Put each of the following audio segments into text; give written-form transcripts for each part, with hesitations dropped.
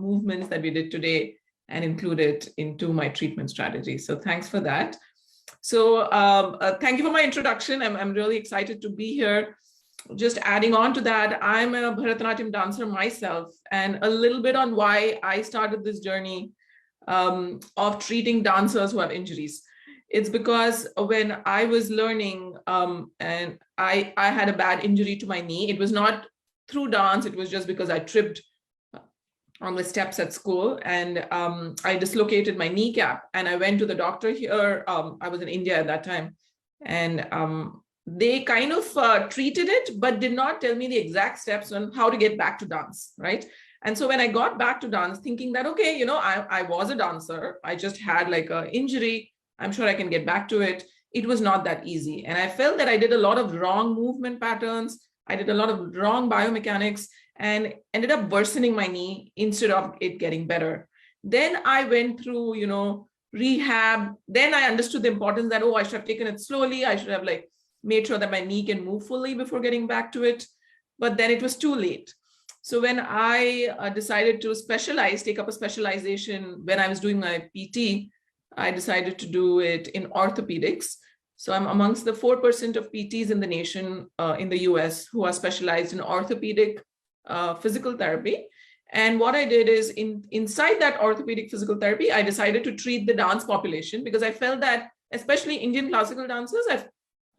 movements that we did today and include it into my treatment strategy. So thanks for that. So thank you for my introduction. I'm really excited to be here. Just adding on to that, I'm a Bharatanatyam dancer myself, and a little bit on why I started this journey of treating dancers who have injuries. It's because when I was learning and I had a bad injury to my knee, it was not through dance, it was just because I tripped on the steps at school, and I dislocated my kneecap, and I went to the doctor here. I was in India at that time, and they kind of treated it, but did not tell me the exact steps on how to get back to dance, right? And so when I got back to dance, thinking that, okay, you know, I was a dancer, I just had like an injury, I'm sure I can get back to it. It was not that easy. And I felt that I did a lot of wrong movement patterns. I did a lot of wrong biomechanics and ended up worsening my knee instead of it getting better. Then I went through, you know, rehab. Then I understood the importance that, oh, I should have taken it slowly. I should have like made sure that my knee can move fully before getting back to it. But then it was too late. So when I decided to specialize, take up a specialization when I was doing my PT, I decided to do it in orthopedics. So I'm amongst the 4% of PTs in the nation, in the US, who are specialized in orthopedic physical therapy. And what I did is inside that orthopedic physical therapy, I decided to treat the dance population because I felt that, especially Indian classical dancers,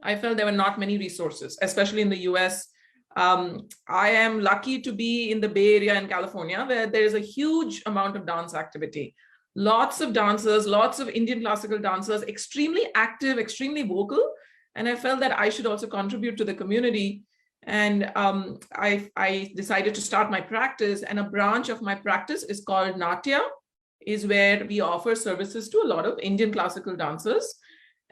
I felt there were not many resources, especially in the US. I am lucky to be in the Bay Area in California, where there is a huge amount of dance activity. Lots of dancers, lots of Indian classical dancers, extremely active, extremely vocal. And I felt that I should also contribute to the community. And I decided to start my practice, and a branch of my practice is called Natya, is where we offer services to a lot of Indian classical dancers.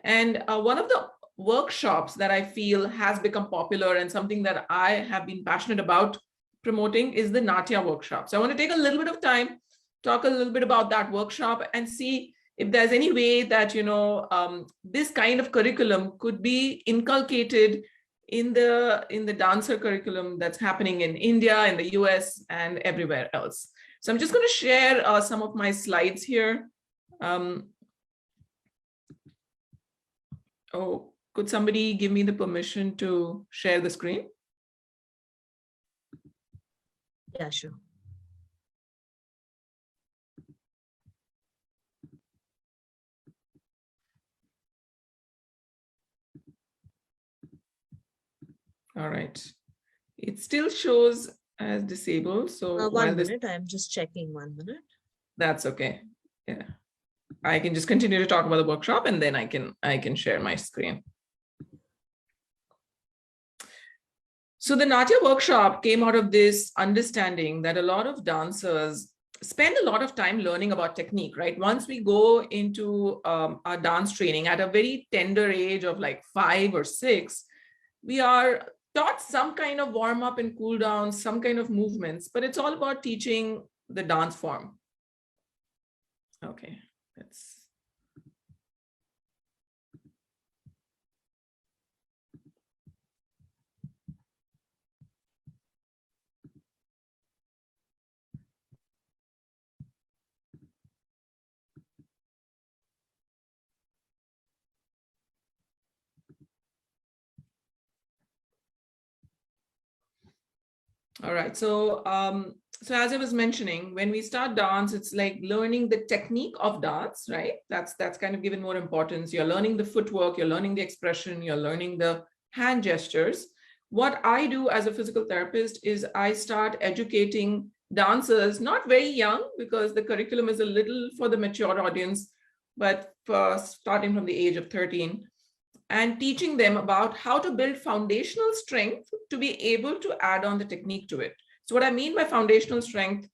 And one of the workshops that I feel has become popular and something that I have been passionate about promoting is the Natya workshop. So I want to take a little bit of time, talk a little bit about that workshop and see if there's any way that, you know, this kind of curriculum could be inculcated in the dancer curriculum that's happening in India, in the US, and everywhere else. So I'm just going to share some of my slides here. Oh, could somebody give me the permission to share the screen? Yeah, sure. All right. It still shows as disabled. So one minute, I'm just checking 1 minute. That's okay. Yeah. I can just continue to talk about the workshop and then I can share my screen. So the Natya workshop came out of this understanding that a lot of dancers spend a lot of time learning about technique, right? Once we go into our dance training at a very tender age of like 5 or 6, we are taught some kind of warm up and cool down, some kind of movements, but it's all about teaching the dance form. Okay, let's. All right, so so as I was mentioning, when we start dance, it's like learning the technique of dance, right? That's kind of given more importance. You're learning the footwork, you're learning the expression, you're learning the hand gestures. What I do as a physical therapist is I start educating dancers, not very young, because the curriculum is a little for the mature audience, but for starting from the age of 13. And teaching them about how to build foundational strength to be able to add on the technique to it. So what I mean by foundational strength,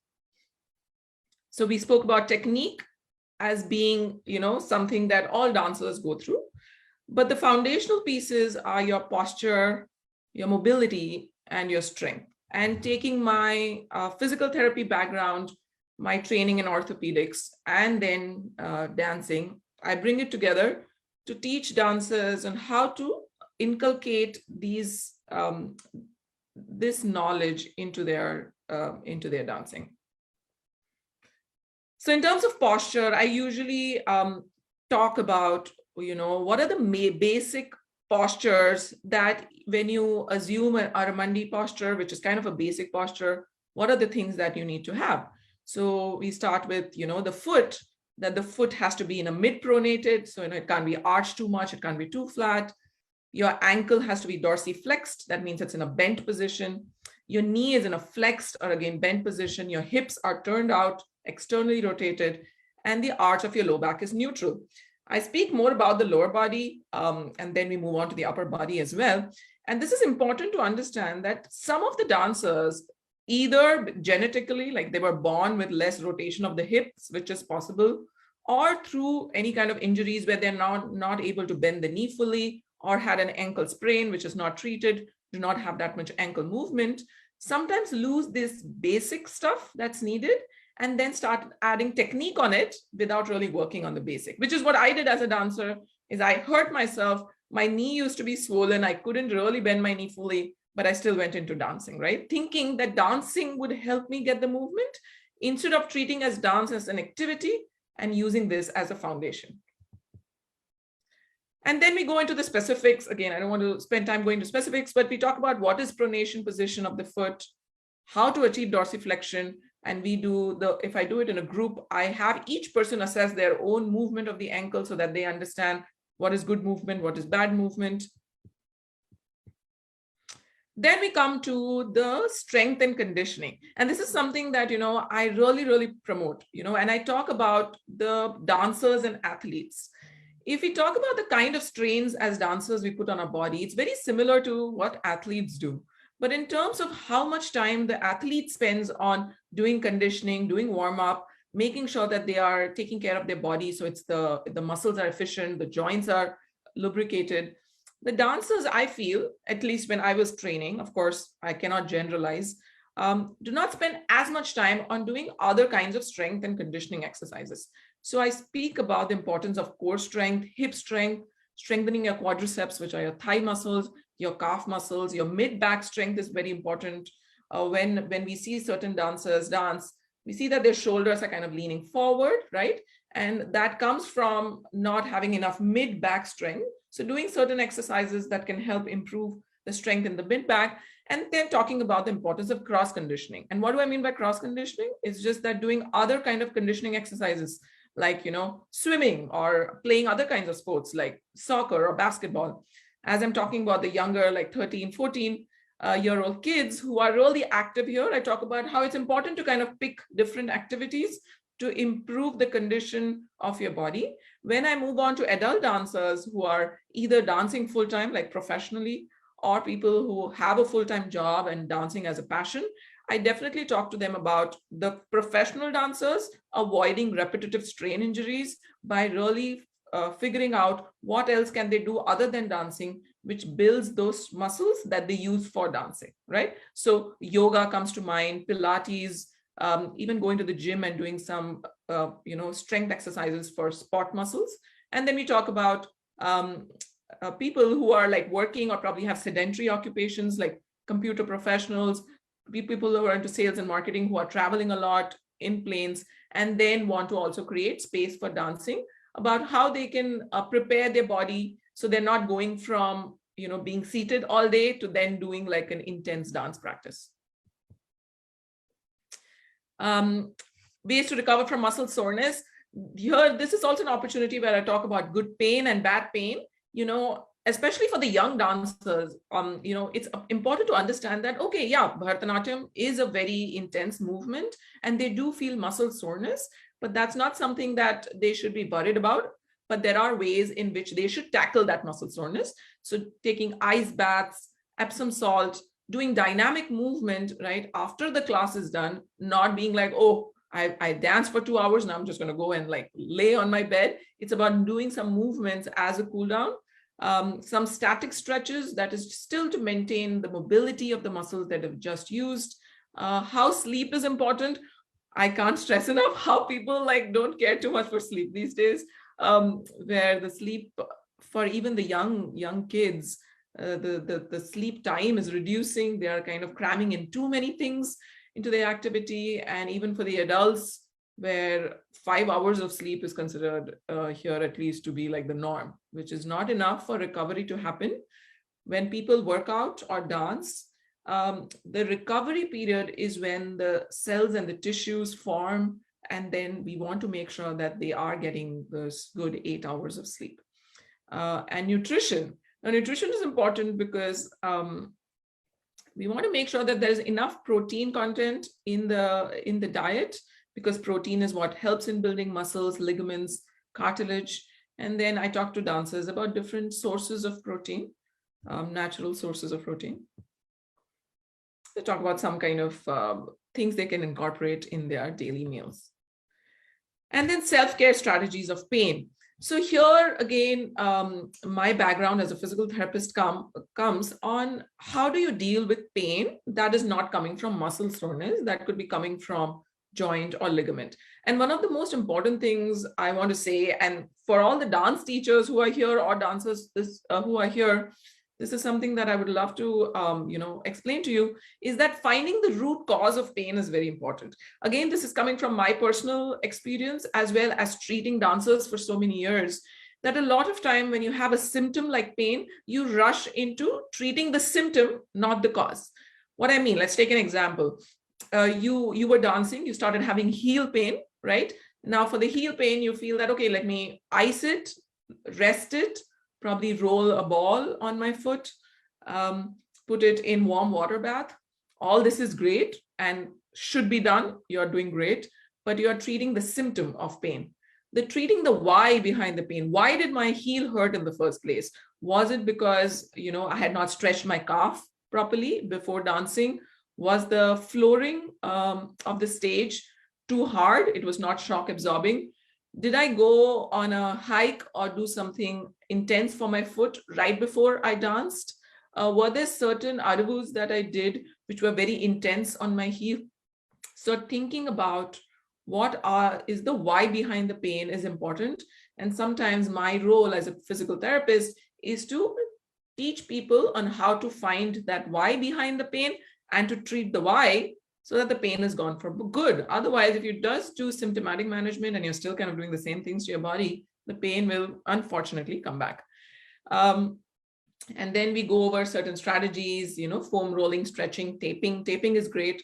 so we spoke about technique as being, you know, something that all dancers go through, but the foundational pieces are your posture, your mobility, and your strength. And taking my physical therapy background, my training in orthopedics, and then dancing, I bring it together to teach dancers on how to inculcate these this knowledge into their dancing. So in terms of posture, I usually talk about, what are the basic postures that when you assume a Aramandi posture, which is kind of a basic posture, what are the things that you need to have? So we start with, the foot, that the foot has to be in a mid-pronated, so it can't be arched too much, it can't be too flat. Your ankle has to be dorsiflexed, that means it's in a bent position. Your knee is in a flexed or again bent position. Your hips are turned out, externally rotated, and the arch of your low back is neutral. I speak more about the lower body, and then we move on to the upper body as well. And this is important to understand that some of the dancers, either genetically, like they were born with less rotation of the hips, which is possible, or through any kind of injuries where they're not able to bend the knee fully, or had an ankle sprain, which is not treated, do not have that much ankle movement, sometimes lose this basic stuff that's needed and then start adding technique on it without really working on the basic, which is what I did as a dancer. Is I hurt myself. My knee used to be swollen. I couldn't really bend my knee fully, but I still went into dancing, right? Thinking that dancing would help me get the movement instead of treating as dance as an activity and using this as a foundation. And then we go into the specifics. Again, I don't want to spend time going to specifics, but we talk about what is pronation position of the foot, how to achieve dorsiflexion. And we do if I do it in a group, I have each person assess their own movement of the ankle so that they understand what is good movement, what is bad movement. Then we come to the strength and conditioning. And this is something that, I really, really promote, and I talk about the dancers and athletes. If we talk about the kind of strains as dancers we put on our body, it's very similar to what athletes do. But in terms of how much time the athlete spends on doing conditioning, doing warm up, making sure that they are taking care of their body, so it's the muscles are efficient, the joints are lubricated. The dancers, I feel, at least when I was training, of course, I cannot generalize, do not spend as much time on doing other kinds of strength and conditioning exercises. So I speak about the importance of core strength, hip strength, strengthening your quadriceps, which are your thigh muscles, your calf muscles, your mid-back strength is very important. When we see certain dancers dance, we see that their shoulders are kind of leaning forward, right? And that comes from not having enough mid-back strength. So doing certain exercises that can help improve the strength in the mid-back. And then talking about the importance of cross conditioning. And what do I mean by cross conditioning? It's just that doing other kind of conditioning exercises like, swimming or playing other kinds of sports like soccer or basketball. As I'm talking about the younger, like 13, 14-year-old kids who are really active here, I talk about how it's important to kind of pick different activities to improve the condition of your body. When I move on to adult dancers who are either dancing full-time, like professionally, or people who have a full-time job and dancing as a passion, I definitely talk to them about the professional dancers avoiding repetitive strain injuries by really figuring out what else can they do other than dancing, which builds those muscles that they use for dancing, right? So yoga comes to mind, Pilates, even going to the gym and doing some, strength exercises for sport muscles. And then we talk about people who are like working or probably have sedentary occupations like computer professionals, people who are into sales and marketing, who are traveling a lot in planes, and then want to also create space for dancing, about how they can prepare their body so they're not going from, being seated all day to then doing like an intense dance practice. Ways to recover from muscle soreness. Here, this is also an opportunity where I talk about good pain and bad pain. Especially for the young dancers, it's important to understand that, okay, yeah, Bharatanatyam is a very intense movement and they do feel muscle soreness, but that's not something that they should be worried about. But there are ways in which they should tackle that muscle soreness. So taking ice baths, Epsom salt, doing dynamic movement, right, after the class is done, not being like, oh, I danced for 2 hours, now I'm just going to go and like lay on my bed. It's about doing some movements as a cool down. Some static stretches, that is still to maintain the mobility of the muscles that have just used. How sleep is important. I can't stress enough how people like don't care too much for sleep these days, where the sleep for even the young kids, the sleep time is reducing. They are kind of cramming in too many things into their activity. And even for the adults, where 5 hours of sleep is considered here at least to be like the norm, which is not enough for recovery to happen. When people work out or dance, the recovery period is when the cells and the tissues form, and then we want to make sure that they are getting those good 8 hours of sleep. And nutrition. Now, nutrition is important because we want to make sure that there's enough protein content in the diet, because protein is what helps in building muscles, ligaments, cartilage. And then I talk to dancers about different sources of protein, natural sources of protein. They talk about some kind of things they can incorporate in their daily meals. And then self-care strategies of pain. So here again, my background as a physical therapist comes on how do you deal with pain that is not coming from muscle soreness, that could be coming from joint or ligament. And one of the most important things I want to say, and for all the dance teachers who are here or dancers who are here, this is something that I would love to explain to you, is that finding the root cause of pain is very important. Again, this is coming from my personal experience as well as treating dancers for so many years, that a lot of time when you have a symptom like pain, you rush into treating the symptom, not the cause. What I mean, let's take an example. You were dancing, you started having heel pain, right? Now for the heel pain, you feel that, okay, let me ice it, rest it, probably roll a ball on my foot, put it in warm water bath. All this is great and should be done. You're doing great, but you're treating the symptom of pain. Treating the why behind the pain. Why did my heel hurt in the first place? Was it because, I had not stretched my calf properly before dancing? Was the flooring of the stage too hard? It was not shock absorbing. Did I go on a hike or do something intense for my foot right before I danced? Were there certain adavus that I did which were very intense on my heel? So thinking about what is the why behind the pain is important. And sometimes my role as a physical therapist is to teach people on how to find that why behind the pain and to treat the why, so that the pain is gone for good. Otherwise, if you just do symptomatic management and you're still kind of doing the same things to your body, the pain will unfortunately come back. And then we go over certain strategies, foam rolling, stretching, taping. Taping is great,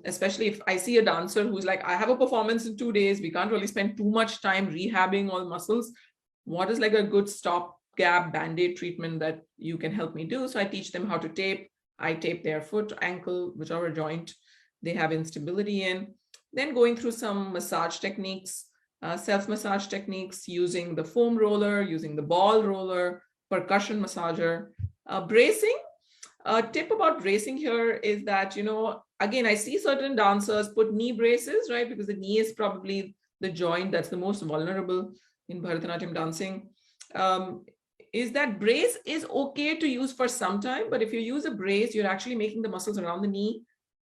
especially if I see a dancer who's like, I have a performance in 2 days. We can't really spend too much time rehabbing all muscles. What is like a good stopgap Band-Aid treatment that you can help me do? So I teach them how to tape. I tape their foot, ankle, whichever joint they have instability in. Then going through some massage techniques, self-massage techniques, using the foam roller, using the ball roller, percussion massager. Bracing, a tip about bracing here is that, again, I see certain dancers put knee braces, right? Because the knee is probably the joint that's the most vulnerable in Bharatanatyam dancing. Is that brace is okay to use for some time, but if you use a brace, you're actually making the muscles around the knee.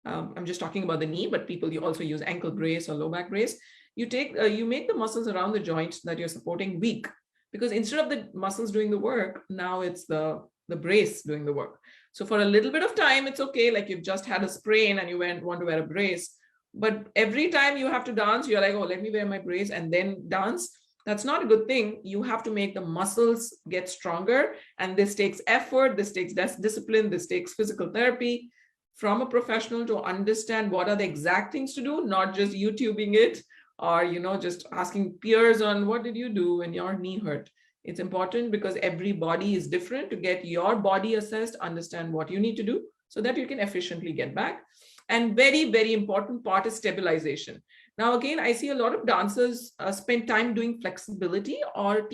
I'm just talking about the knee, but you also use ankle brace or low back brace. You make the muscles around the joint that you're supporting weak, because instead of the muscles doing the work, now it's the brace doing the work. So for a little bit of time, it's okay. Like you've just had a sprain and you want to wear a brace, but every time you have to dance, you're like, oh, let me wear my brace and then dance. That's not a good thing. You have to make the muscles get stronger. And this takes effort. This takes discipline. This takes physical therapy from a professional to understand what are the exact things to do, not just YouTubing it or, just asking peers on what did you do when your knee hurt. It's important because every body is different, to get your body assessed, understand what you need to do so that you can efficiently get back. And very, very important part is stabilization. Now, again, I see a lot of dancers spend time doing flexibility, or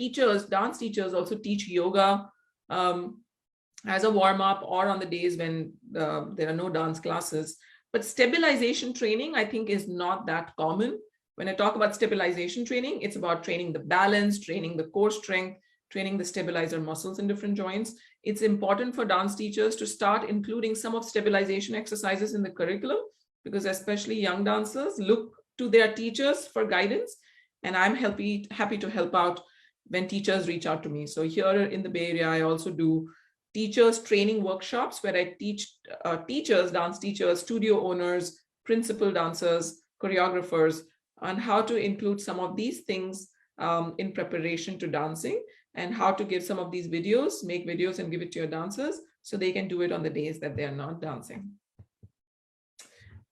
dance teachers also teach yoga as a warm-up or on the days when there are no dance classes. But stabilization training, I think, is not that common. When I talk about stabilization training, it's about training the balance, training the core strength, training the stabilizer muscles in different joints. It's important for dance teachers to start including some of stabilization exercises in the curriculum, because especially young dancers look to their teachers for guidance. And I'm happy to help out when teachers reach out to me. So here in the Bay Area, I also do teachers training workshops where I teach teachers, dance teachers, studio owners, principal dancers, choreographers, on how to include some of these things in preparation to dancing, and how to give some of these videos, make videos and give it to your dancers so they can do it on the days that they are not dancing.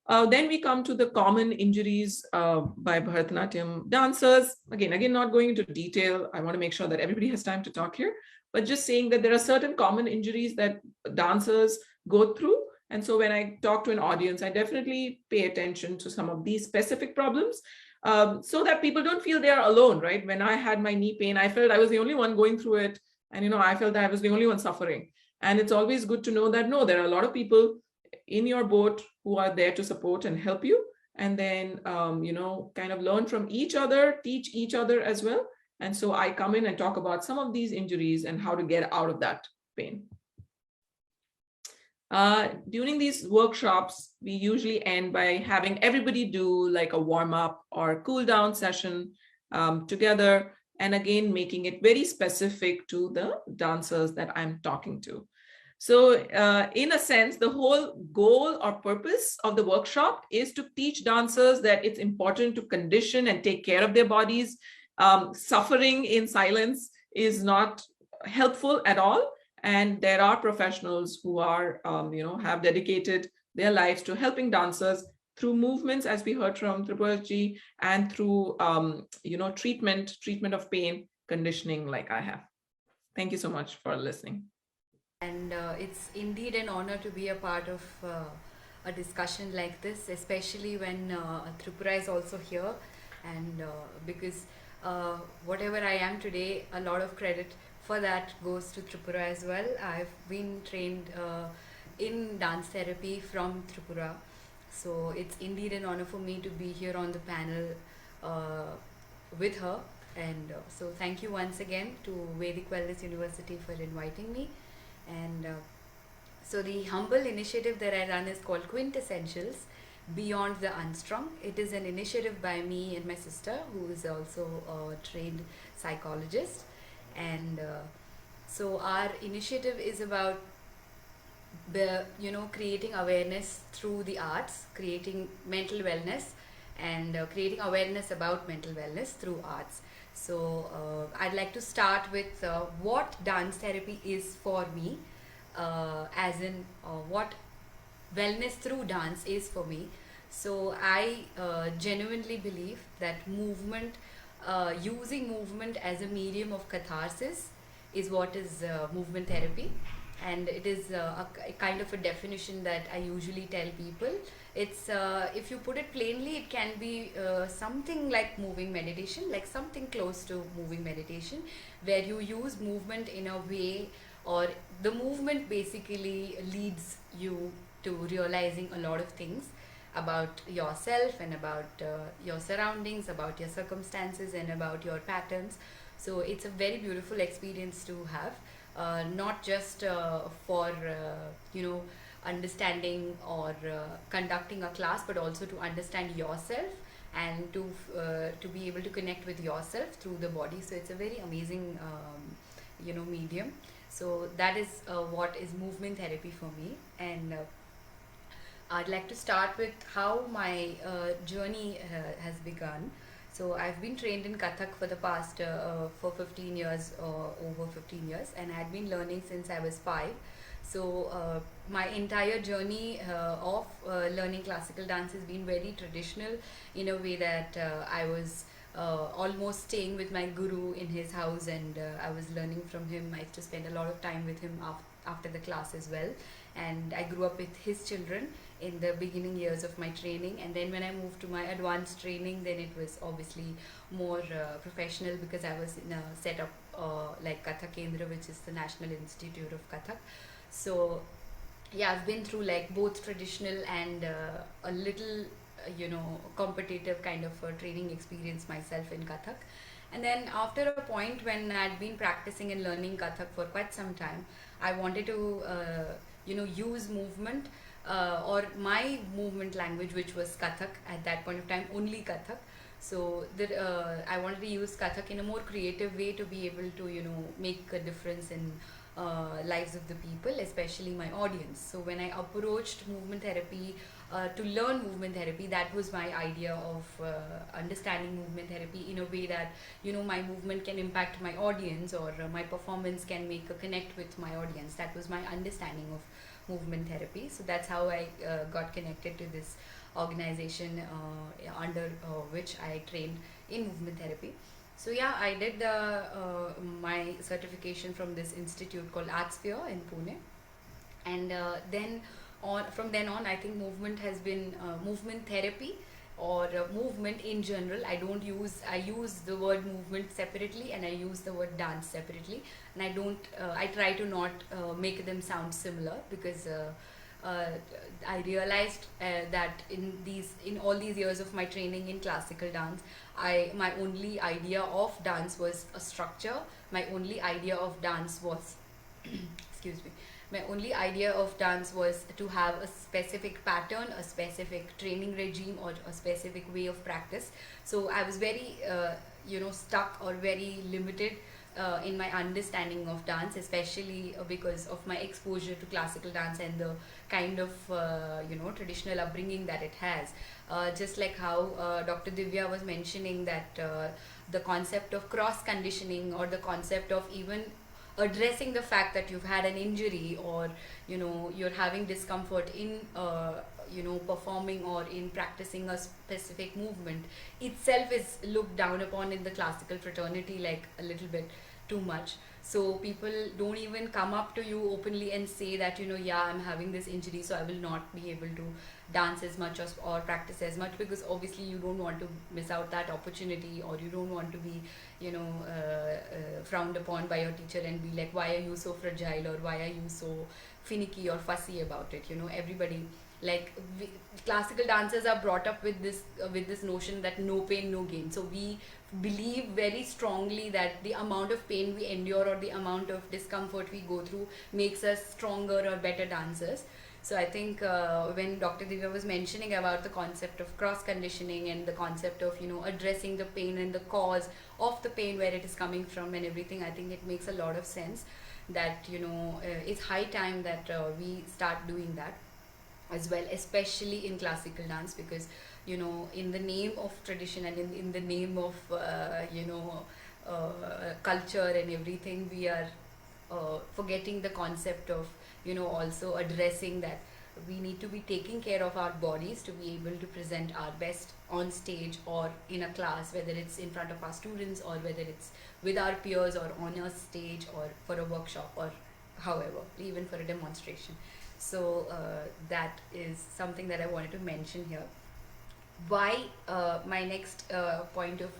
Then we come to the common injuries by Bharatanatyam dancers. Again, not going into detail. I want to make sure that everybody has time to talk here, but just saying that there are certain common injuries that dancers go through. And so when I talk to an audience, I definitely pay attention to some of these specific problems, so that people don't feel they are alone, right? When I had my knee pain, I felt I was the only one going through it. And, I felt that I was the only one suffering. And it's always good to know that, no, there are a lot of people in your boat who are there to support and help you. And then, kind of learn from each other, teach each other as well. And so I come in and talk about some of these injuries and how to get out of that pain. During these workshops, we usually end by having everybody do like a warm-up or cool down session together. And again, making it very specific to the dancers that I'm talking to. So in a sense, the whole goal or purpose of the workshop is to teach dancers that it's important to condition and take care of their bodies. Suffering in silence is not helpful at all. And there are professionals who are, have dedicated their lives to helping dancers through movements, as we heard from Tripuraji, and through, treatment of pain, conditioning like I have. Thank you so much for listening. And it's indeed an honor to be a part of a discussion like this, especially when Tripura is also here. And because whatever I am today, a lot of credit for that goes to Tripura as well. I've been trained in dance therapy from Tripura. So it's indeed an honor for me to be here on the panel with her. And so thank you once again to Vedic Wellness University for inviting me. And so the humble initiative that I run is called Quintessentials Beyond the Unstrung. It is an initiative by me and my sister, who is also a trained psychologist. And so our initiative is about creating awareness through the arts, creating mental wellness, and creating awareness about mental wellness through arts. So I'd like to start with what dance therapy is for me, as in what wellness through dance is for me. So I genuinely believe that movement, using movement as a medium of catharsis is what is movement therapy. And it is a kind of a definition that I usually tell people. It's if you put it plainly, it can be something like moving meditation, like something close to moving meditation, where you use movement in a way, or the movement basically leads you to realizing a lot of things about yourself and about your surroundings, about your circumstances, and about your patterns. So it's a very beautiful experience to have. Not just for understanding or conducting a class, but also to understand yourself and to be able to connect with yourself through the body. So it's a very amazing medium. So that is what is movement therapy for me. And I'd like to start with how my journey has begun. So I've been trained in Kathak for the past for 15 years, over 15 years, and I had been learning since I was 5. So my entire journey of learning classical dance has been very traditional, in a way that I was almost staying with my guru in his house, and I was learning from him. I used to spend a lot of time with him after the class as well. And I grew up with his children in the beginning years of my training, and then when I moved to my advanced training, then it was obviously more professional, because I was in a setup like Kathak Kendra, which is the National Institute of Kathak. So yeah, I've been through like both traditional and a little competitive kind of training experience myself in Kathak. And then after a point when I'd been practicing and learning Kathak for quite some time, I wanted to use movement or my movement language, which was Kathak at that point of time, only Kathak. So that I wanted to use Kathak in a more creative way to be able to make a difference in lives of the people, especially my audience. So when I approached movement therapy to learn movement therapy. That was my idea of understanding movement therapy in a way that, my movement can impact my audience, or my performance can make a connect with my audience. That was my understanding of movement therapy. So that's how I got connected to this organization under which I trained in movement therapy. So yeah, I did my certification from this institute called Artsphere in Pune, and then on from then on, I think movement has been movement therapy, or movement in general. I use the word movement separately, and I use the word dance separately, and I try to not make them sound similar, because uh, I realized that in all these years of my training in classical dance, my only idea of dance was a structure. My only idea of dance was excuse me, my only idea of dance was to have a specific pattern, a specific training regime, or a specific way of practice. So I was very stuck, or very limited in my understanding of dance, especially because of my exposure to classical dance and the kind of traditional upbringing that it has. Just like how Dr. Divya was mentioning, that the concept of cross conditioning, or the concept of even addressing the fact that you've had an injury, or you're having discomfort in performing or in practicing a specific movement, itself is looked down upon in the classical fraternity like a little bit too much. So people don't even come up to you openly and say that, yeah, I'm having this injury, so I will not be able to dance as much or practice as much, because obviously you don't want to miss out that opportunity, or you don't want to be frowned upon by your teacher and be like, why are you so fragile, or why are you so finicky or fussy about it. Everybody, like, classical dancers are brought up with this notion that no pain no gain. So we believe very strongly that the amount of pain we endure, or the amount of discomfort we go through, makes us stronger or better dancers. So I think when Dr. Divya was mentioning about the concept of cross conditioning, and the concept of addressing the pain and the cause of the pain, where it is coming from and everything, I think it makes a lot of sense that it's high time that we start doing that as well, especially in classical dance, because in the name of tradition, and in the name of culture and everything, we are forgetting the concept of also addressing that we need to be taking care of our bodies to be able to present our best on stage, or in a class, whether it's in front of our students, or whether it's with our peers, or on a stage, or for a workshop, or however, even for a demonstration. So that is something that I wanted to mention here. Why my next point of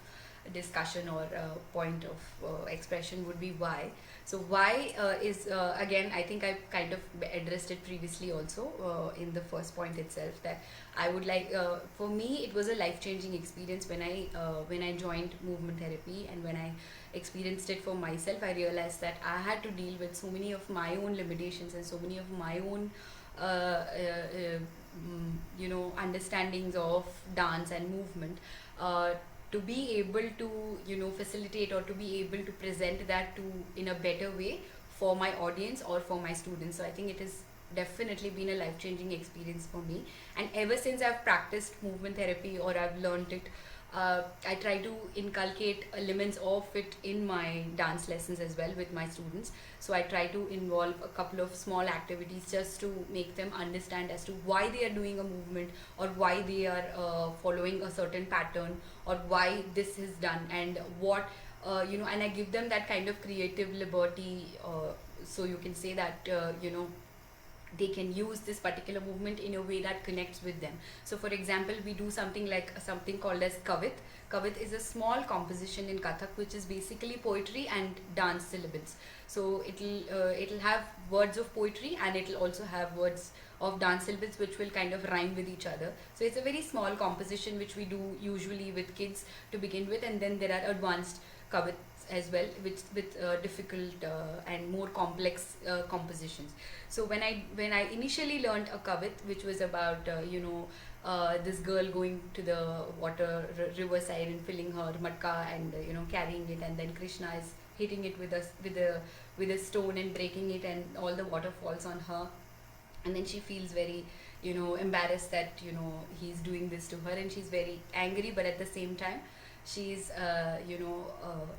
discussion, or point of expression, would be why. So why is again, I think I kind of addressed it previously also in the first point itself, that I would like, for me it was a life changing experience when I joined movement therapy, and when I experienced it for myself. I realized that I had to deal with so many of my own limitations, and so many of my own understandings of dance and movement, to be able to facilitate, or to be able to present that to in a better way for my audience, or for my students. So I think it has definitely been a life changing experience for me, and ever since I've practiced movement therapy, or I've learned it, I try to inculcate elements of it in my dance lessons as well with my students. So I try to involve a couple of small activities, just to make them understand as to why they are doing a movement, or why they are following a certain pattern, or why this is done, and what and I give them that kind of creative liberty, so you can say that they can use this particular movement in a way that connects with them. So for example, we do something called as kavit. Kavit is a small composition in Kathak, which is basically poetry and dance syllables. So it'll have words of poetry, and it'll also have words of dance syllables, which will kind of rhyme with each other. So it's a very small composition which we do usually with kids to begin with, and then there are advanced kavits as well, which with difficult and more complex compositions. So when I initially learned a kavit, which was about this girl going to the river side and filling her matka, and carrying it, and then Krishna is hitting it with a stone and breaking it, and all the water falls on her, and then she feels very embarrassed that he's doing this to her, and she's very angry, but at the same time she's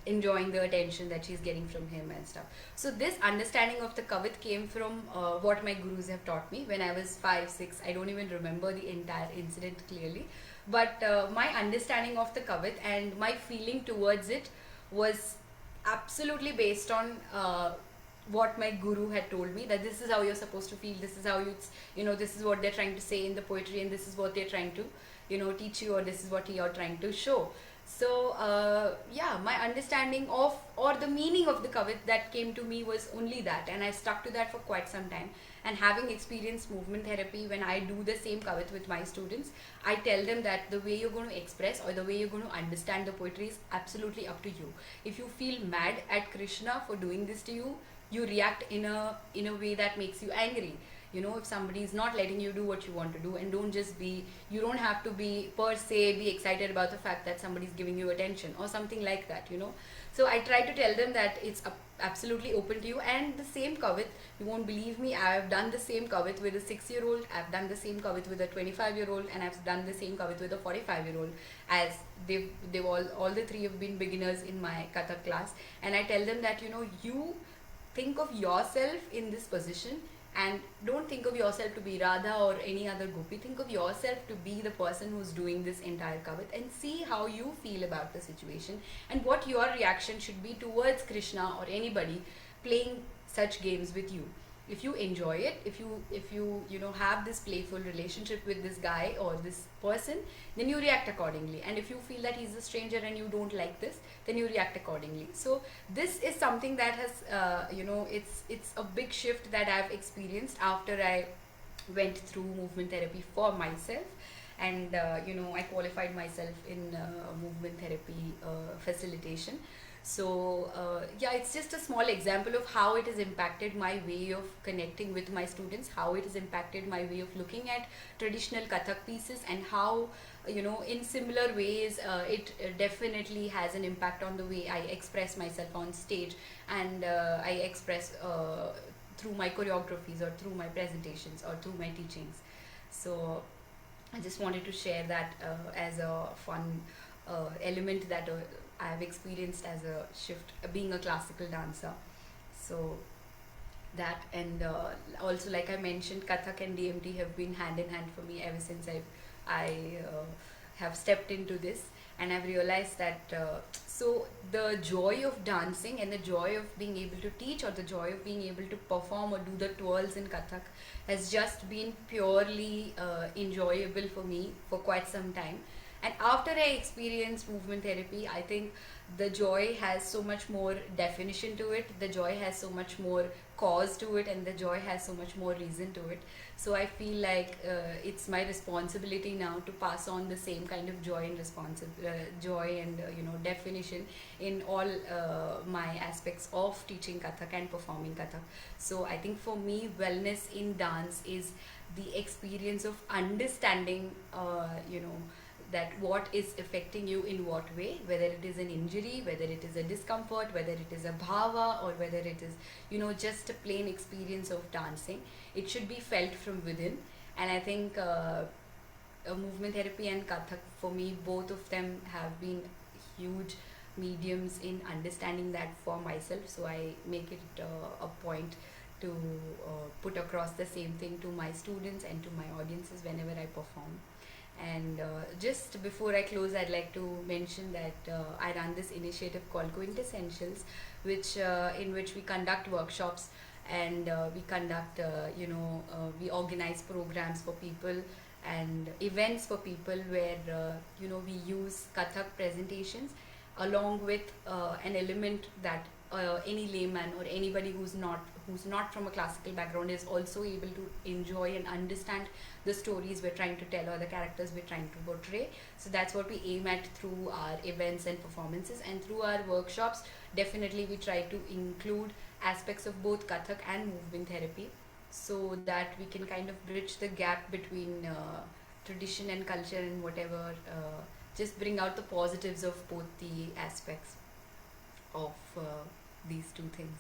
enjoying the attention that she's getting from him and stuff. So this understanding of the kavit came from what my gurus have taught me when I was 5 6. I don't even remember the entire incident clearly, but my understanding of the kavit and my feeling towards it was absolutely based on what my guru had told me, that this is how you're supposed to feel, this is how this is what they're trying to say in the poetry, and this is what they're trying to teach you, or this is what you're trying to show. So yeah, my understanding of, or the meaning of the kavit that came to me was only that, and I stuck to that for quite some time. And having experienced movement therapy, when I do the same kavit with my students, I tell them that the way you're going to express or the way you're going to understand the poetry is absolutely up to you. If you feel mad at Krishna for doing this to you, you react in a way that makes you angry. If somebody is not letting you do what you want to do, and you don't have to be per se be excited about the fact that somebody's giving you attention or something like that. So I try to tell them that it's absolutely open to you. And the same kavit, you won't believe me, I've done the same kavit with a 6-year-old, I've done the same kavit with a 25-year-old, and I've done the same kavit with a 45-year-old, as they've all the three have been beginners in my Kathak class. And I tell them that you think of yourself in this position, and don't think of yourself to be Radha or any other gopi. Think of yourself to be the person who's doing this entire kavit, and see how you feel about the situation and what your reaction should be towards Krishna or anybody playing such games with you. If you enjoy it, if you have this playful relationship with this guy or this person, then you react accordingly. And if you feel that he's a stranger and you don't like this, then you react accordingly. So this is something that has it's a big shift that I've experienced after I went through movement therapy for myself. And I qualified myself in movement therapy facilitation. So yeah, it's just a small example of how it has impacted my way of connecting with my students, how it has impacted my way of looking at traditional Kathak pieces, and how in similar ways it definitely has an impact on the way I express myself on stage, and I express through my choreographies or through my presentations or through my teachings. So I just wanted to share that as a fun element that I have experienced as a shift, being a classical dancer. So that, and also, like I mentioned, Kathak and DMT have been hand in hand for me ever since I have stepped into this, and I've realized that so the joy of dancing and the joy of being able to teach, or the joy of being able to perform or do the twirls in Kathak, has just been purely enjoyable for me for quite some time. And after I experienced movement therapy, I think the joy has so much more definition to it, the joy has so much more cause to it, and the joy has so much more reason to it. So I feel like it's my responsibility now to pass on the same kind of joy and joy and definition in all my aspects of teaching Kathak and performing Kathak. So I think for me, wellness in dance is the experience of understanding that what is affecting you in what way, whether it is an injury, whether it is a discomfort, whether it is a bhava, or whether it is just a plain experience of dancing. It should be felt from within. And I think movement therapy and Kathak, for me, both of them have been huge mediums in understanding that for myself. So I make it a point to put across the same thing to my students and to my audiences whenever I perform. And just before I close, I'd like to mention that I run this initiative called Quintessentials, which in which we conduct workshops, and we conduct we organize programs for people and events for people where we use Kathak presentations along with an element that any layman or anybody who's not from a classical background is also able to enjoy and understand the stories we're trying to tell or the characters we're trying to portray. So that's what we aim at through our events and performances. And through our workshops, definitely we try to include aspects of both Kathak and movement therapy, so that we can kind of bridge the gap between tradition and culture, and whatever, just bring out the positives of both the aspects of these two things.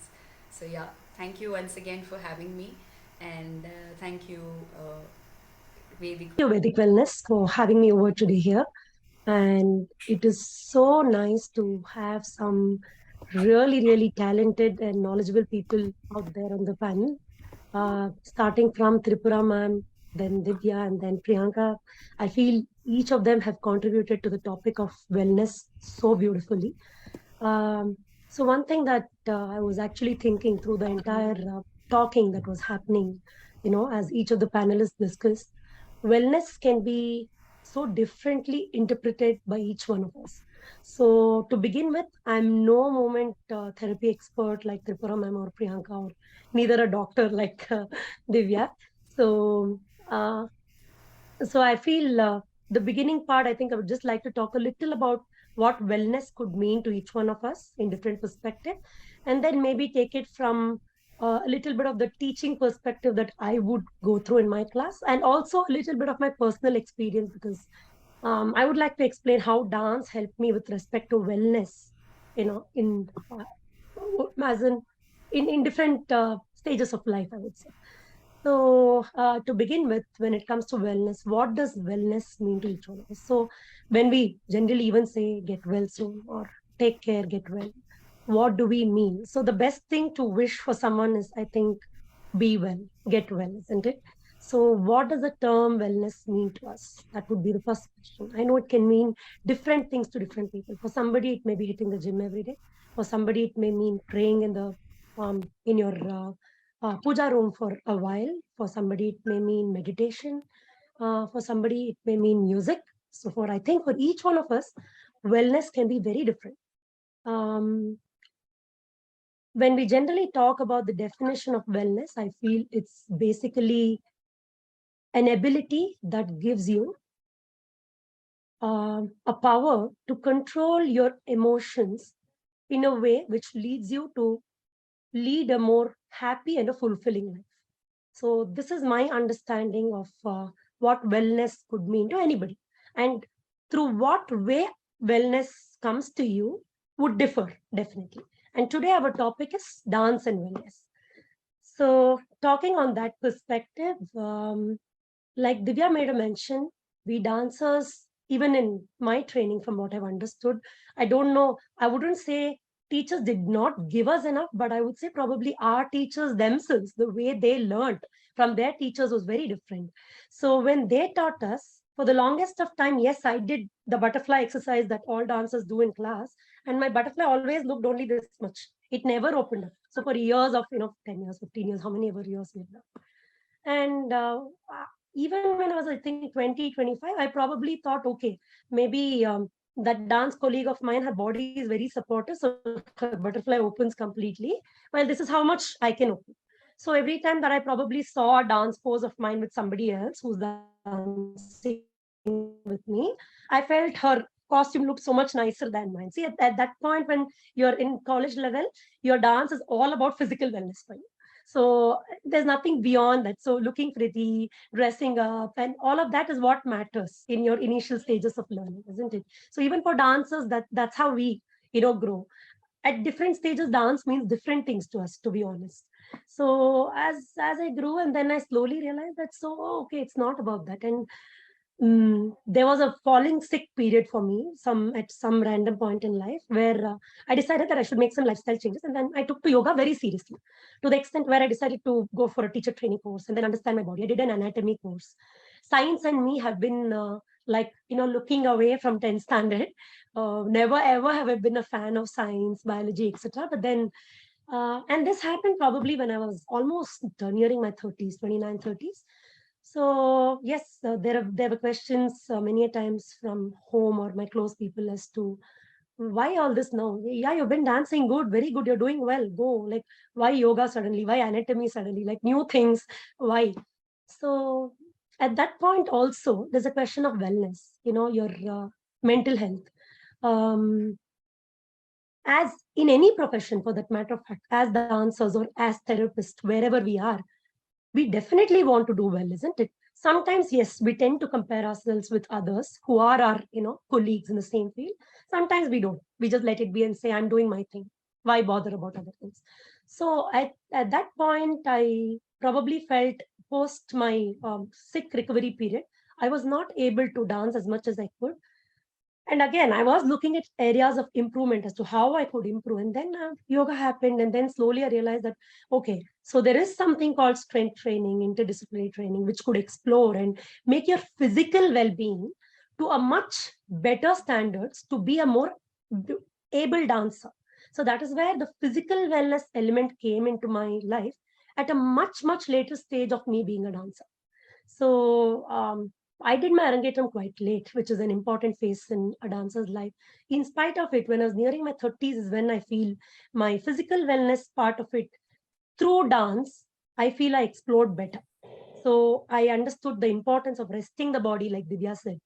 So yeah, thank you once again for having me, and thank you Vedic. You, Vedic Wellness, for having me over today here. And it is so nice to have some really, really talented and knowledgeable people out there on the panel. Starting from Tripura ma'am, then Divya, and then Priyanka. I feel each of them have contributed to the topic of wellness so beautifully. Um, so one thing that I was actually thinking through the entire talking that was happening, as each of the panelists discussed, wellness can be so differently interpreted by each one of us. So to begin with, I'm no moment therapy expert like Tripura ma'am or Priyanka, or neither a doctor like Divya. So uh, so I feel the beginning part, I think I would just like to talk a little about what wellness could mean to each one of us in different perspective, and then maybe take it from a little bit of the teaching perspective that I would go through in my class, and also a little bit of my personal experience, because I would like to explain how dance helped me with respect to wellness, in as in different stages of life, I would say. So, to begin with, when it comes to wellness, what does wellness mean to each one of us? So, when we generally even say get well soon or take care, get well, what do we mean? So, the best thing to wish for someone is, I think, be well, get well, isn't it? So, what does the term wellness mean to us? That would be the first question. I know it can mean different things to different people. For somebody, it may be hitting the gym every day. For somebody, it may mean praying in your puja room for a while. For somebody, it may mean meditation. For somebody, it may mean music. So, I think for each one of us, wellness can be very different. Um, when we generally talk about the definition of wellness, I feel it's basically an ability that gives you a power to control your emotions in a way which leads you to lead a more happy and a fulfilling life. So this is my understanding of what wellness could mean to anybody. And through what way wellness comes to you would differ, definitely. And today our topic is dance and wellness. So talking on that perspective, like Divya made a mention, we dancers, even in my training, from what I've understood, I don't know, I wouldn't say teachers did not give us enough, but I would say probably our teachers themselves, the way they learned from their teachers was very different. So when they taught us, for the longest of time, yes, I did the butterfly exercise that all dancers do in class, and my butterfly always looked only this much. It never opened up. So for years of 10 years, 15 years, how many ever years we have done. And even when I was, I think, 20, 25, I probably thought, okay, maybe that dance colleague of mine, her body is very supportive, so her butterfly opens completely. Well, this is how much I can open. So every time that I probably saw a dance pose of mine with somebody else who's dancing with me, I felt her costume looked so much nicer than mine. See, at that point, when you're in college level, your dance is all about physical wellness for you. So there's nothing beyond that. So looking pretty, dressing up, and all of that is what matters in your initial stages of learning, isn't it? So even for dancers, that's how we, grow. At different stages, dance means different things to us, to be honest. So as I grew, and then I slowly realized that, so okay, it's not about that. And there was a falling sick period for me at some random point in life, where I decided that I should make some lifestyle changes, and then I took to yoga very seriously, to the extent where I decided to go for a teacher training course and then understand my body. I did an anatomy course. Science and me have been like, looking away from 10th standard. Never ever have I been a fan of science, biology, etc. But then and this happened probably when I was almost nearing my 30s, 29, 30s. So yes, there were questions many a times from home or my close people as to why all this now. Yeah, you've been dancing good, very good, you're doing well. Go, like, why yoga suddenly? Why anatomy suddenly? Like, new things, why? So at that point also, there's a question of wellness. Your mental health. As in any profession, for that matter of fact, as dancers or as therapists, wherever we are, we definitely want to do well, isn't it? Sometimes, yes, we tend to compare ourselves with others who are our, colleagues in the same field. Sometimes we don't. We just let it be and say, I'm doing my thing. Why bother about other things? So at that point, I probably felt post my sick recovery period, I was not able to dance as much as I could. And again, I was looking at areas of improvement as to how I could improve. And then yoga happened. And then slowly I realized that, okay, so there is something called strength training, interdisciplinary training, which could explore and make your physical well-being to a much better standards to be a more able dancer. So that is where the physical wellness element came into my life at a much, much later stage of me being a dancer. So I did my Arangetam quite late, which is an important phase in a dancer's life. In spite of it, when I was nearing my 30s is when I feel my physical wellness part of it through dance, I feel I explored better. So I understood the importance of resting the body, like Divya said.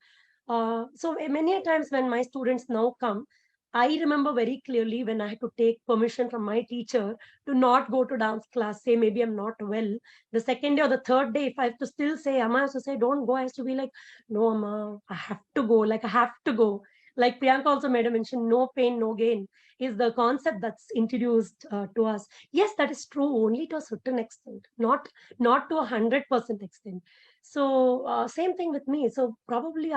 So many a times when my students now come, I remember very clearly when I had to take permission from my teacher to not go to dance class, say maybe I'm not well. The second day or the third day, if I have to still say, Amma has to say, don't go, I have to be like, no, Amma, I have to go, like I have to go. Like Priyanka also made a mention, no pain, no gain is the concept that's introduced to us. Yes, that is true only to a certain extent, not to 100% extent. So same thing with me. So probably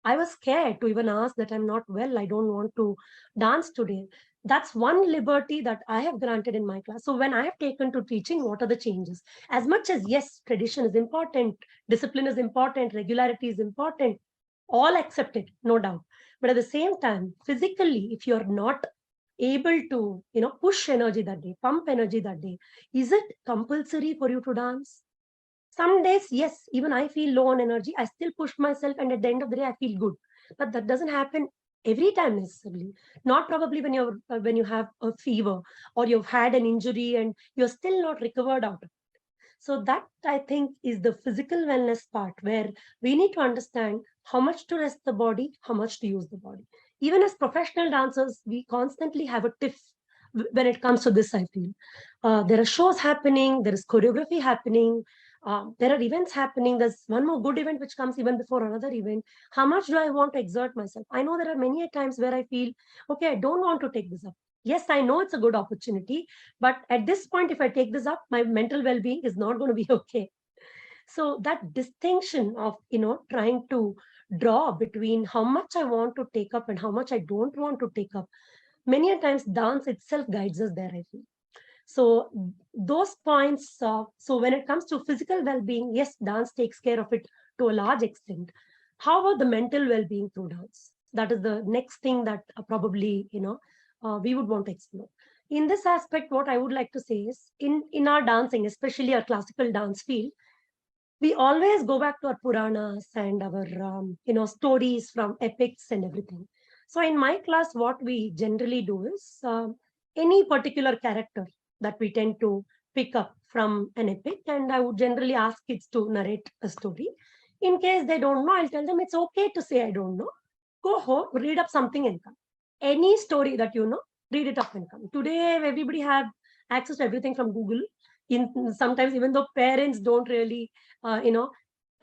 I was scared to even ask that I'm not well, I don't want to dance today. That's one liberty that I have granted in my class. So when I have taken to teaching, what are the changes? As much as, yes, tradition is important, discipline is important, regularity is important, all accepted, no doubt. But at the same time, physically, if you're not able to, push energy that day, pump energy that day, is it compulsory for you to dance? Some days, yes, even I feel low on energy. I still push myself, and at the end of the day, I feel good. But that doesn't happen every time necessarily. Not probably when you have a fever or you've had an injury and you're still not recovered out of it. So that I think is the physical wellness part where we need to understand how much to rest the body, how much to use the body. Even as professional dancers, we constantly have a tiff when it comes to this, I feel. There are shows happening, there is choreography happening, there are events happening. There's one more good event which comes even before another event. How much do I want to exert myself? I know there are many times where I feel, okay, I don't want to take this up. Yes, I know it's a good opportunity, but at this point, if I take this up, my mental well-being is not going to be okay. So that distinction of, trying to draw between how much I want to take up and how much I don't want to take up, many a times dance itself guides us there, I feel. So those points, so when it comes to physical well-being, yes, dance takes care of it to a large extent. How about the mental well-being through dance? That is the next thing that probably, we would want to explore. In this aspect, what I would like to say is, in our dancing, especially our classical dance field, we always go back to our Puranas and our, stories from epics and everything. So in my class, what we generally do is any particular character that we tend to pick up from an epic, and I would generally ask kids to narrate a story. In case they don't know, I'll tell them it's okay to say I don't know. Go home, read up something and come. Any story that you know, read it up and come. Today, everybody have access to everything from Google. Sometimes even though parents don't really,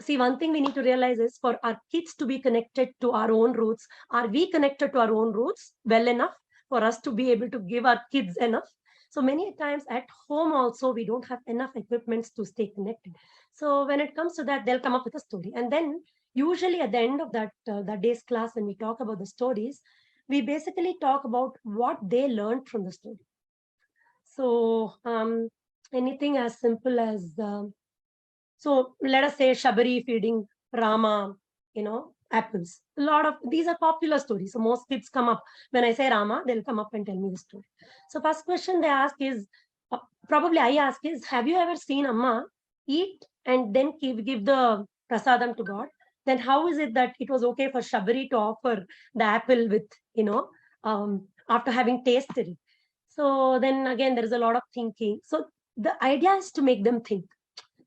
see, one thing we need to realize is for our kids to be connected to our own roots, are we connected to our own roots well enough for us to be able to give our kids enough? So many times at home also, we don't have enough equipments to stay connected. So when it comes to that, they'll come up with a story. And then usually at the end of that day's class, when we talk about the stories, we basically talk about what they learned from the story. So anything as simple as, so let us say Shabari feeding Rama, apples. A lot of these are popular stories. So most kids come up, when I say Rama, they'll come up and tell me the story. So first question they ask is, probably I ask is, have you ever seen Amma eat and then give the prasadam to God? Then how is it that it was okay for Shabari to offer the apple with, after having tasted it? So then again, there is a lot of thinking. So the idea is to make them think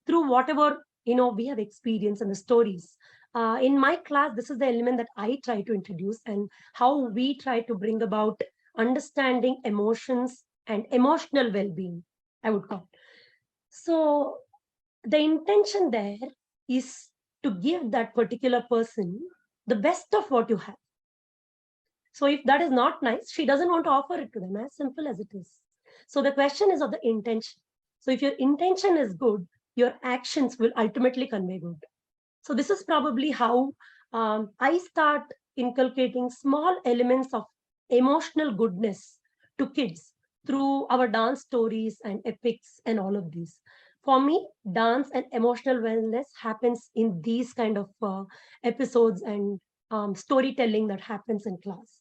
through whatever, we have experienced and the stories. In my class, this is the element that I try to introduce, and how we try to bring about understanding emotions and emotional well-being, I would call it. So the intention there is to give that particular person the best of what you have. So if that is not nice, she doesn't want to offer it to them, as simple as it is. So the question is of the intention. So if your intention is good, your actions will ultimately convey good. So this is probably how I start inculcating small elements of emotional goodness to kids through our dance stories and epics and all of these. For me, dance and emotional wellness happens in these kind of episodes and storytelling that happens in class,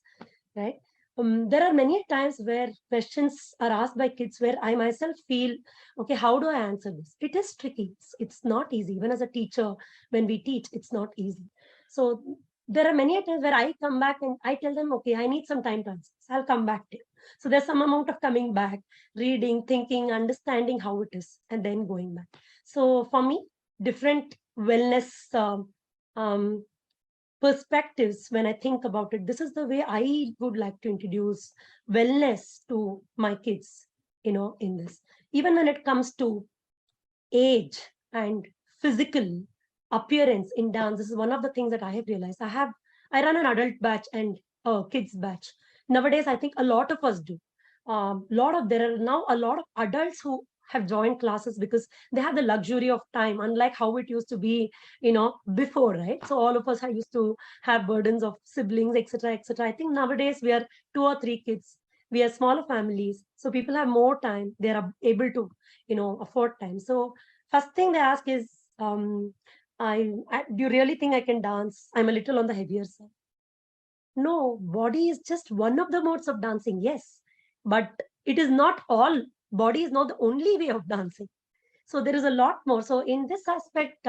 right? There are many times where questions are asked by kids where I myself feel, okay, how do I answer this? It is tricky. It's not easy. Even as a teacher, when we teach, it's not easy. So there are many times where I come back and I tell them, okay, I need some time to answer this. I'll come back to you. So there's some amount of coming back, reading, thinking, understanding how it is, and then going back. So for me, different wellness um, perspectives when I think about it. This is the way I would like to introduce wellness to my kids, in this. Even when it comes to age and physical appearance in dance, this is one of the things that I have realized. I run an adult batch and a kids batch. Nowadays, I think a lot of us do. There are now a lot of adults who have joined classes because they have the luxury of time, unlike how it used to be, before, right? So all of us used to have burdens of siblings, etc., etc. I think nowadays we are 2 or 3 kids. We are smaller families, so people have more time. They are able to, afford time. So first thing they ask is, do you really think I can dance? I'm a little on the heavier side. No, body is just one of the modes of dancing, yes, but it is not all. Body is not the only way of dancing. So there is a lot more. So in this aspect,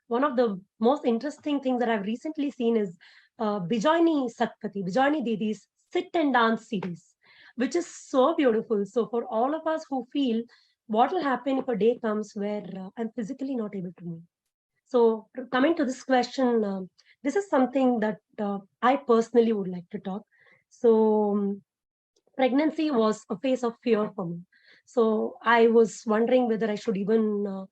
one of the most interesting things that I've recently seen is Bijayani Satpati, Bijayani Didi's Sit and Dance series, which is so beautiful. So for all of us who feel, what will happen if a day comes where I'm physically not able to move? So coming to this question, this is something that I personally would like to talk. So pregnancy was a phase of fear for me. So I was wondering whether I should even,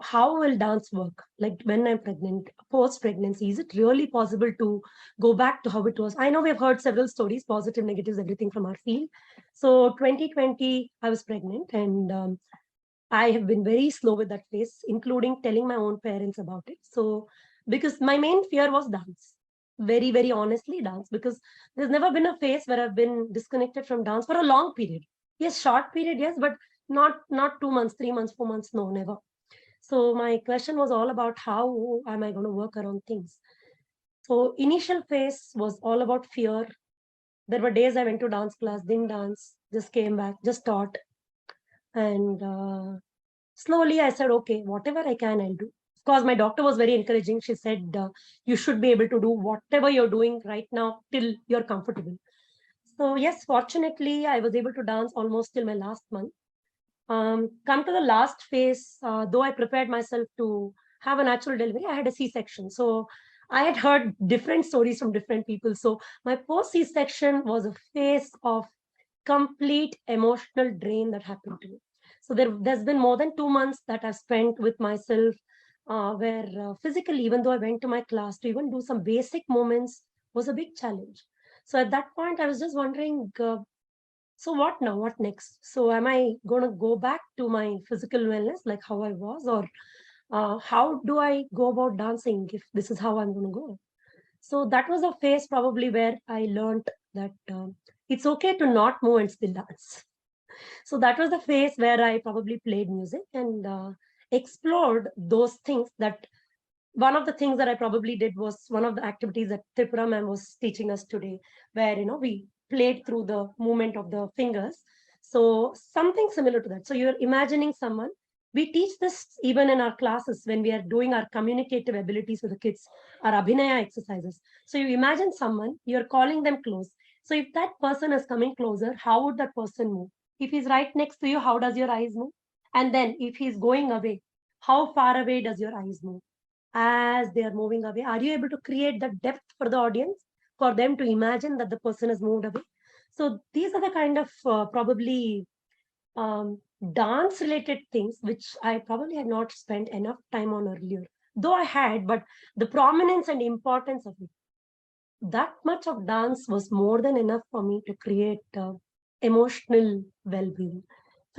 how will dance work? Like when I'm pregnant, post pregnancy, is it really possible to go back to how it was? I know we've heard several stories, positive, negatives, everything from our field. So 2020, I was pregnant, and I have been very slow with that phase, including telling my own parents about it. So, because my main fear was dance, very, very honestly, dance, because there's never been a phase where I've been disconnected from dance for a long period. Yes, short period, yes, but not 2 months, 3 months, 4 months, no, never. So my question was all about how am I going to work around things. So initial phase was all about fear. There were days I went to dance class, didn't dance, just came back, just taught, and slowly I said, okay, whatever I can, I'll do. Of course, my doctor was very encouraging. She said, you should be able to do whatever you're doing right now till you're comfortable. So yes, fortunately, I was able to dance almost till my last month. Come to the last phase, though I prepared myself to have a natural delivery, I had a C-section. So I had heard different stories from different people. So my post C-section was a phase of complete emotional drain that happened to me. So there's been more than 2 months that I've spent with myself, where physically, even though I went to my class to even do some basic movements, was a big challenge. So at that point, I was just wondering, so what now? What next? So am I going to go back to my physical wellness like how I was, or how do I go about dancing if this is how I'm going to go? So that was a phase probably where I learned that it's okay to not move and still dance. So that was the phase where I probably played music and explored those things. That one of the things that I probably did was one of the activities that Tripura ma'am was teaching us today, where we played through the movement of the fingers. So something similar to that. So you're imagining someone. We teach this even in our classes when we are doing our communicative abilities with the kids, our Abhinaya exercises. So you imagine someone, you're calling them close. So if that person is coming closer, how would that person move? If he's right next to you, how does your eyes move? And then if he's going away, how far away does your eyes move? As they are moving away, are you able to create that depth for the audience, for them to imagine that the person has moved away? So these are the kind of probably dance related things which I probably had not spent enough time on earlier, though I had, but the prominence and importance of it, that much of dance was more than enough for me to create emotional well-being.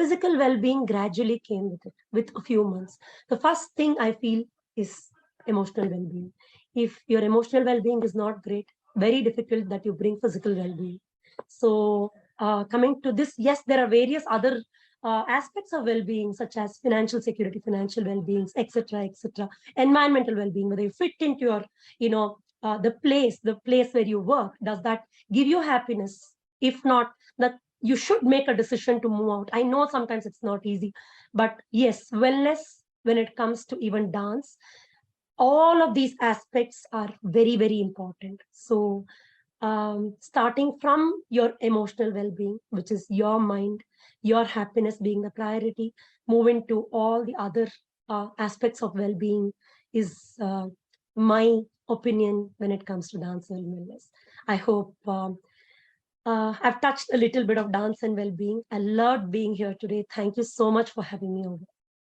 Physical well-being gradually came with it, with a few months. The first thing I feel is emotional well-being. If your emotional well-being is not great, very difficult that you bring physical well-being. So coming to this, yes, there are various other aspects of well-being, such as financial security, financial well-beings, etc., etc. Environmental well-being, whether you fit into your, the place where you work, does that give you happiness? If not, that you should make a decision to move out. I know sometimes it's not easy, but yes, wellness when it comes to even dance, all of these aspects are very, very important. So starting from your emotional well-being, which is your mind, your happiness being the priority, moving to all the other aspects of well-being is my opinion when it comes to dance and wellness. I hope I've touched a little bit of dance and well-being. I loved being here today. Thank you so much for having me over.